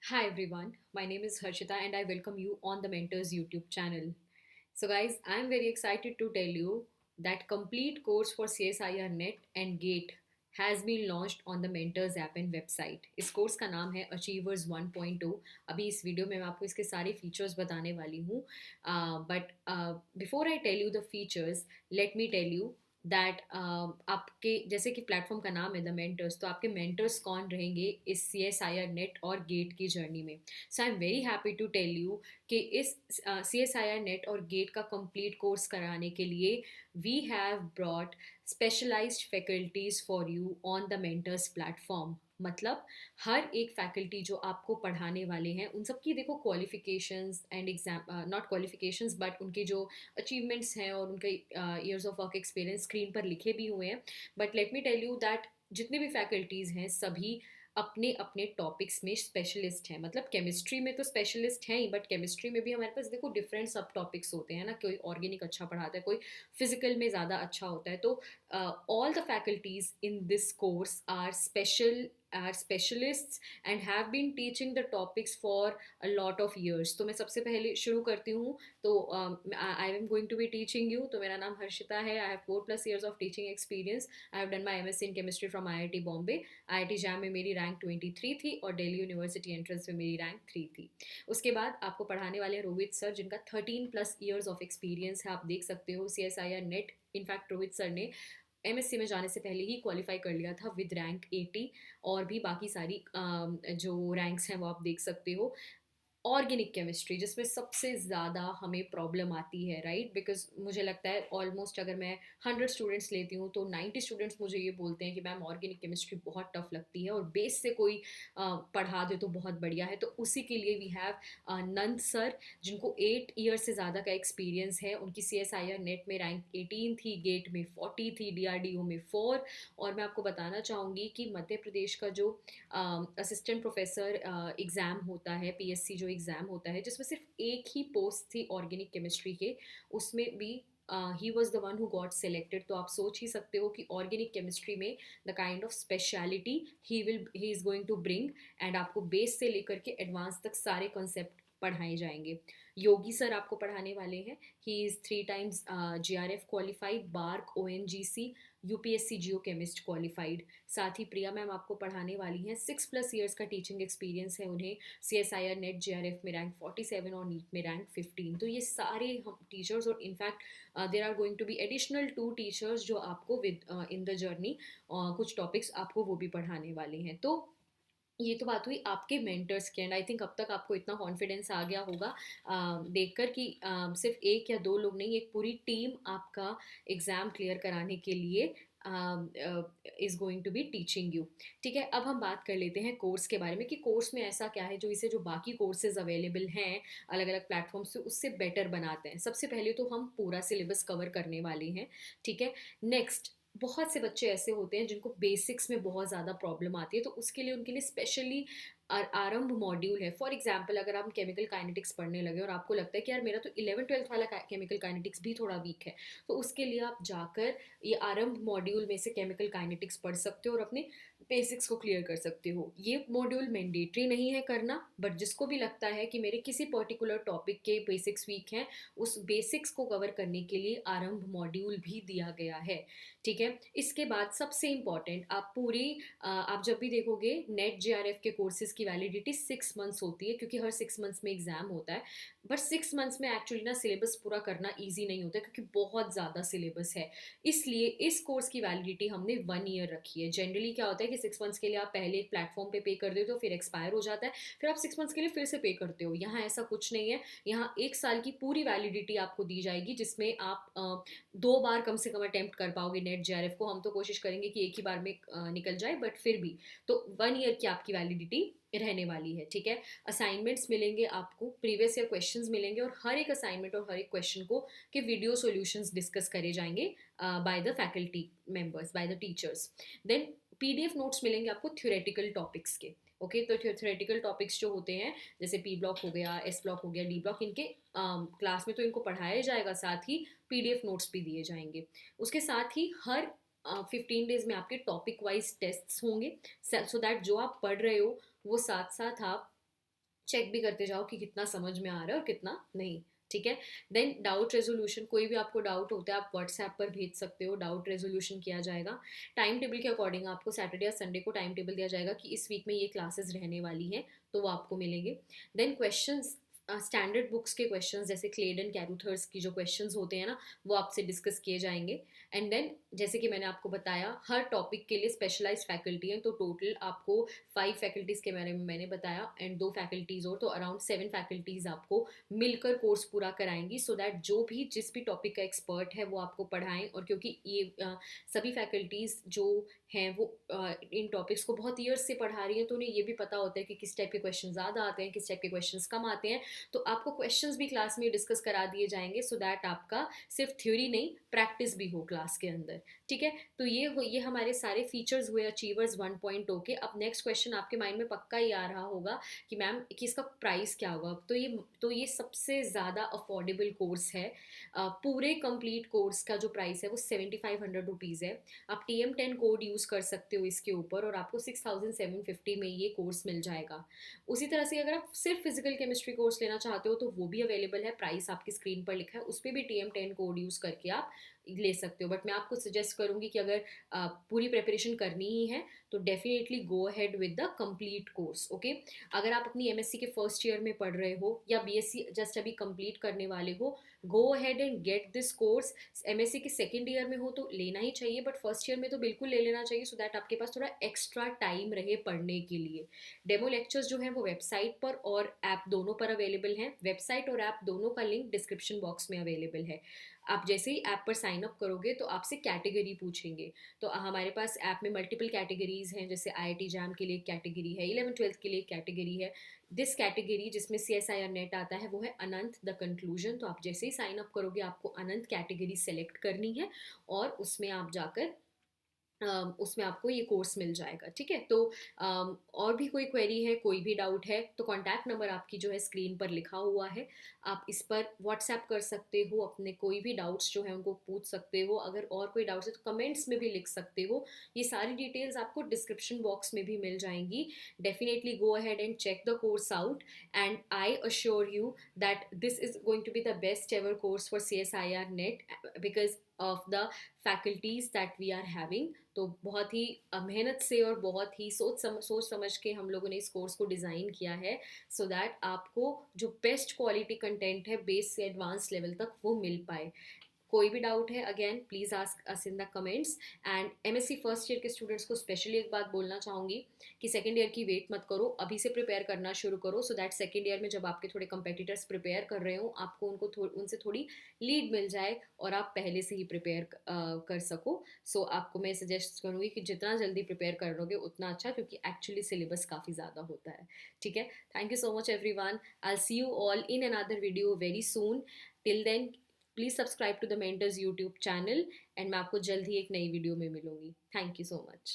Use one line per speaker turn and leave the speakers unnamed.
Hi everyone, my name is Harshita and I welcome you on the Mentors YouTube channel. So guys, I'm very excited to tell you that complete course for CSIR NET and GATE has been launched on the Mentors app and website. इस course का नाम है Achievers 1.2. अभी इस video में मैं आपको इसके सारे फीचर्स बताने वाली हूँ. But before I tell you the features, let me tell you that आपके जैसे कि प्लेटफॉर्म का नाम है द मेंटर्स, तो आपके मेंटर्स कौन रहेंगे इस C S I R NET और गेट की जर्नी में. So I am very happy to tell you कि इस C S I R NET और गेट का कंप्लीट कोर्स कराने के लिए we have brought specialized faculties for you on the mentors platform. मतलब हर एक फैकल्टी जो आपको पढ़ाने वाले हैं उन सब की देखो qualifications and exam, not qualifications but उनके जो अचीवमेंट्स हैं और उनके years of work experience screen पर लिखे भी हुए हैं. But let me tell you that जितने भी फैकल्टीज़ हैं सभी अपने अपने टॉपिक्स में स्पेशलिस्ट हैं. मतलब केमिस्ट्री में तो स्पेशलिस्ट हैं ही, बट केमिस्ट्री में भी हमारे पास देखो डिफरेंट सब टॉपिक्स होते हैं ना. कोई ऑर्गेनिक अच्छा पढ़ाता है, कोई फिजिकल में ज़्यादा अच्छा होता है. तो all the faculties in this course are specialists and have been teaching the topics for a lot of years. तो मैं सबसे पहले शुरू करती हूँ. तो I am going to be teaching you. तो मेरा नाम हर्षिता है. I have 4+ years of teaching experience. I have done my MSc in chemistry from IIT Bombay. IIT JAM में मेरी रैंक 23 थी और दिल्ली यूनिवर्सिटी एंट्रेंस में मेरी रैंक 3 थी. उसके बाद आपको पढ़ाने वाले रोहित सर, जिनका 13+ years ऑफ एक्सपीरियंस है. आप देख सकते हो C S I R net. In fact Rohit sir ने एमएससी में जाने से पहले ही क्वालिफाई कर लिया था विद रैंक 80. और भी बाकी सारी जो रैंक्स हैं वो आप देख सकते हो. ऑर्गेनिक केमिस्ट्री जिसमें सबसे ज़्यादा हमें प्रॉब्लम आती है, राइट. बिकॉज मुझे लगता है ऑलमोस्ट अगर मैं 100 स्टूडेंट्स लेती हूँ तो 90 स्टूडेंट्स मुझे ये बोलते हैं कि मैम ऑर्गेनिक केमिस्ट्री बहुत टफ लगती है और बेस से कोई पढ़ा दे तो बहुत बढ़िया है. तो उसी के लिए वी हैव नंद सर, जिनको 8 ईयर से ज़्यादा का एक्सपीरियंस है. उनकी C S I R net में रैंक 18 थी, गेट में 40 थी, डी आर डी ओ में 4. और मैं आपको बताना चाहूँगी कि मध्य प्रदेश का जो असिस्टेंट प्रोफेसर एग्ज़ाम होता है, पीएससी जो एग्ज़ाम होता है, जिसमें सिर्फ एक ही पोस्ट थी ऑर्गेनिक केमिस्ट्री के, उसमें भी he was the one who got selected. तो आप सोच ही सकते हो कि ऑर्गेनिक केमिस्ट्री में the kind of speciality he is going to bring. And आपको बेस से लेकर के एडवांस तक सारे कॉन्सेप्ट पढ़ाए जाएंगे. योगी सर आपको पढ़ाने वाले हैं. He is 3 times JRF qualified, BARC ONGC, UPSC geo chemist qualified. साथ ही प्रिया मैम आपको पढ़ाने वाली हैं. 6+ years का टीचिंग एक्सपीरियंस है उन्हें. C S I R net JRF में रैंक 47 और नीट में रैंक 15. तो ये सारे हम टीचर्स, और in fact there are going to be additional 2 teachers जो आपको विद इन द जर्नी कुछ टॉपिक्स आपको वो भी पढ़ाने वाले हैं. तो ये तो बात हुई आपके मेंटर्स की. एंड आई थिंक अब तक आपको इतना कॉन्फिडेंस आ गया होगा देखकर कि सिर्फ एक या दो लोग नहीं, एक पूरी टीम आपका एग्ज़ाम क्लियर कराने के लिए is going to be teaching you. ठीक है, अब हम बात कर लेते हैं कोर्स के बारे में कि कोर्स में ऐसा क्या है जो इसे, जो बाकी कोर्सेज अवेलेबल हैं अलग अलग प्लेटफॉर्म से, उससे बेटर बनाते हैं. सबसे पहले तो हम पूरा सिलेबस कवर करने वाले हैं. ठीक है. नेक्स्ट, बहुत से बच्चे ऐसे होते हैं जिनको बेसिक्स में बहुत ज़्यादा प्रॉब्लम आती है, तो उसके लिए उनके लिए स्पेशली आरंभ मॉड्यूल है. फॉर एग्जाम्पल, अगर आप केमिकल काइनेटिक्स पढ़ने लगे और आपको लगता है कि यार मेरा तो 11th 12th वाला केमिकल काइनेटिक्स भी थोड़ा वीक है, तो उसके लिए आप जाकर ये आरंभ मॉड्यूल में से केमिकल काइनेटिक्स पढ़ सकते हो और अपने बेसिक्स को क्लियर कर सकते हो. ये मॉड्यूल मैंडेटरी नहीं है करना, बट जिसको भी लगता है कि मेरे किसी पर्टिकुलर टॉपिक के बेसिक्स वीक हैं, उस बेसिक्स को कवर करने के लिए आरंभ मॉड्यूल भी दिया गया है. ठीक है. इसके बाद सबसे इम्पॉर्टेंट, आप पूरी आप जब भी देखोगे नेट JRF के कोर्सेज की वैलिडिटी 6 मंथ्स होती है, क्योंकि हर 6 मंथ्स में एग्जाम होता है. बट 6 मंथ्स में एक्चुअली ना सिलेबस पूरा करना ईजी नहीं होता, क्योंकि बहुत ज़्यादा सिलेबस है. इसलिए इस कोर्स की वैलिडिटी हमने 1 ईयर रखी है. जनरली क्या होता है कि 6 मंथ्स के लिए आप पहले एक प्लेटफॉर्म पे कर देते हो, फिर एक्सपायर हो जाता है, फिर आप 6 मंथ्स के लिए फिर से पे करते हो. यहाँ ऐसा कुछ नहीं है. यहाँ 1 साल की पूरी वैलिडिटी आपको दी जाएगी, जिसमें आप 2 बार कम से कम अटेम्प्ट कर पाओगे नेट JRF को. हम तो कोशिश करेंगे कि एक ही बार में निकल जाए, बट फिर भी तो 1 ईयर की आपकी वैलिडिटी रहने वाली है. ठीक है. असाइनमेंट्स मिलेंगे आपको, प्रीवियस ईयर क्वेश्चंस मिलेंगे, और हर एक असाइनमेंट और हर एक क्वेश्चन को के वीडियो सॉल्यूशंस डिस्कस करे जाएंगे by the faculty members, by the teachers. Then PDF notes मिलेंगे आपको थ्योरेटिकल टॉपिक्स के. ओके. तो थ्योरेटिकल टॉपिक्स जो होते हैं, जैसे P ब्लॉक हो गया, S ब्लॉक हो गया, D ब्लॉक, इनके क्लास में तो इनको पढ़ाया जाएगा, साथ ही PDF नोट्स भी दिए जाएंगे. उसके साथ ही हर 15 डेज में आपके टॉपिक वाइज टेस्ट्स होंगे, सो दैट जो आप पढ़ रहे हो वो साथ साथ आप चेक भी करते जाओ कि कितना समझ में आ रहा है और कितना नहीं। ठीक है। देन डाउट रेजोल्यूशन, कोई भी आपको डाउट होता है आप व्हाट्सएप पर भेज सकते हो, डाउट रेजोल्यूशन किया जाएगा। टाइम टेबल के अकॉर्डिंग आपको सैटरडे या संडे को टाइम टेबल दिया जाएगा कि इस वीक में ये क्लासेस रहने वाली हैं, तो वो आपको मिलेंगे। देन क्वेश्चंस, स्टैंडर्ड बुक्स के क्वेश्चंस जैसे क्लेडन कैरूथर्स की जो क्वेश्चंस होते हैं ना, वो आपसे डिस्कस किए जाएंगे। एंड देन जैसे कि मैंने आपको बताया हर टॉपिक के लिए स्पेशलाइज्ड फैकल्टी है, तो टोटल आपको 5 फैकल्टीज़ के बारे में मैंने बताया, एंड 2 फैकल्टीज़ और, तो अराउंड 7 फैकल्टीज़ आपको मिलकर कोर्स पूरा कराएंगी, सो दैट जो भी जिस भी टॉपिक का एक्सपर्ट है वो आपको पढ़ाएं। और क्योंकि ये सभी फैकल्टीज़ जो हैं वो इन टॉपिक्स को बहुत ईयर्स से पढ़ा रही हैं, तो उन्हें ये भी पता होता है कि किस टाइप के क्वेश्चन ज़्यादा आते हैं, किस टाइप के क्वेश्चन कम आते हैं। तो आपको क्वेश्चंस भी क्लास में डिस्कस करा दिए जाएंगे, सो दैट आपका सिर्फ थ्योरी नहीं प्रैक्टिस भी हो क्लास के अंदर। ठीक है। तो ये हमारे सारे फीचर्स हुए अचीवर्स 1.0 के। अब नेक्स्ट क्वेश्चन आपके माइंड में पक्का ही आ रहा होगा कि मैम कि इसका प्राइस क्या होगा। तो ये सबसे ज़्यादा अफोर्डेबल कोर्स है। पूरे कंप्लीट कोर्स का जो प्राइस है वो 7500 रुपीज़ है। आप TM10 कोड यूज़ कर सकते हो इसके ऊपर, और आपको 6750 में ये कोर्स मिल जाएगा। उसी तरह से अगर आप सिर्फ फिजिकल केमिस्ट्री कोर्स लेना चाहते हो तो वो भी अवेलेबल है, प्राइस आपकी स्क्रीन पर लिखा है, उस पर भी TM10 कोड यूज़ करके आप ले सकते हो। बट मैं आपको सजेस्ट करूंगी कि अगर पूरी प्रिपरेशन करनी ही है तो definitely go ahead with the complete course. Okay. अगर आप अपनी MSc के फर्स्ट ईयर में पढ़ रहे हो या BSc जस्ट अभी कंप्लीट करने वाले हो, गो ahead and get this course. MSc के सेकेंड ईयर में हो तो लेना ही चाहिए, बट फर्स्ट ईयर में तो बिल्कुल ले लेना चाहिए, सो दैट आपके पास थोड़ा एक्स्ट्रा टाइम रहे पढ़ने के लिए। डेमो लेक्चर्स जो हैं वो वेबसाइट पर और ऐप दोनों पर अवेलेबल हैं। वेबसाइट और ऐप दोनों का लिंक डिस्क्रिप्शन बॉक्स में अवेलेबल है। आप जैसे ही ऐप पर साइन अप करोगे तो आपसे कैटेगरी पूछेंगे। तो हमारे पास ऐप में मल्टीपल कैटेगरीज हैं, जैसे IIT जैम के लिए एक कैटेगरी है, 11th 12th के लिए एक कैटेगरी है। दिस कैटेगरी जिसमें CSIR नेट आता है वो है अनंत द कंक्लूजन। तो आप जैसे ही साइन अप करोगे आपको अनंत कैटेगरी सेलेक्ट करनी है, और उसमें आप जाकर उसमें आपको ये कोर्स मिल जाएगा। ठीक है। तो और भी कोई क्वेरी है, कोई भी डाउट है, तो कॉन्टैक्ट नंबर आपकी जो है स्क्रीन पर लिखा हुआ है, आप इस पर व्हाट्सएप कर सकते हो, अपने कोई भी डाउट्स जो है उनको पूछ सकते हो। अगर और कोई डाउट्स है तो कमेंट्स में भी लिख सकते हो। ये सारी डिटेल्स आपको डिस्क्रिप्शन बॉक्स में भी मिल जाएंगी। Definitely go ahead and check the course out, and I assure you that this is going to be the best ever course for CSIR net, because of the faculties that we are having. तो बहुत ही मेहनत से और बहुत ही सोच समझ के हम लोगों ने इस कोर्स को डिज़ाइन किया है, सो दैट आपको जो बेस्ट क्वालिटी कंटेंट है बेस से एडवांस लेवल तक वो मिल पाए। कोई भी डाउट है again please ask us in the comments. And MSc first year के स्टूडेंट्स को स्पेशली एक बात बोलना चाहूँगी कि सेकेंड ईयर की वेट मत करो, अभी से प्रिपेयर करना शुरू करो, सो दैट सेकेंड ईयर में जब आपके थोड़े कंपेटिटर्स प्रिपेयर कर रहे हो आपको उनसे थोड़ी लीड मिल जाए और आप पहले से ही प्रिपेयर कर सको। सो आपको मैं सजेस्ट करूँगी कि जितना जल्दी प्रिपेयर कर लोगे उतना अच्छा, क्योंकि एक्चुअली सिलेबस काफ़ी ज़्यादा होता है। ठीक है। Thank you so much everyone. I see you all in another video very soon. Till then please subscribe to the Mentors YouTube channel, and मैं आपको जल्द ही एक नई वीडियो में मिलूंगी। Thank you so much.